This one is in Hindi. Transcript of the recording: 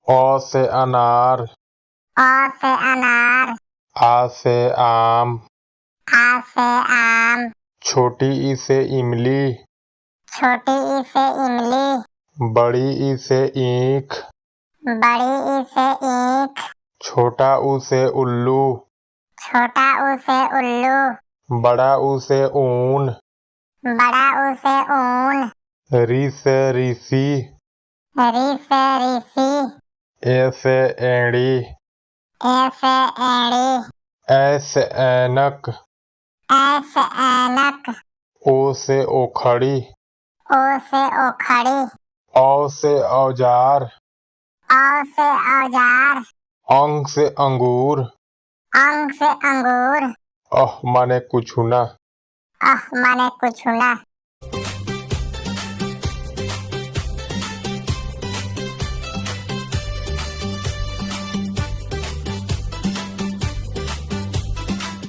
अ से अनार, अ से अनार, आ से आम, आ से आम, छोटी ई से इमली, छोटी ई से इमली, बड़ी ई से ईख, बड़ी ई से ईख, छोटा ऊ से उल्लू, छोटा ऊ से उल्लू, बड़ा ऊ से ऊन, बड़ा ऊ से ऊन, री से ऋषि, री से ऋषि, ए से एड़ी, ए से एड़ी, ऐ से ऐनक, ऐ से ऐनक, ओ से ओखड़ी, ओ से ओखड़ी, औ से औजार, औ से औजार, अंग से अंगूर, अंग से अंगूर, माने कुछ ना। माने कुछ ना।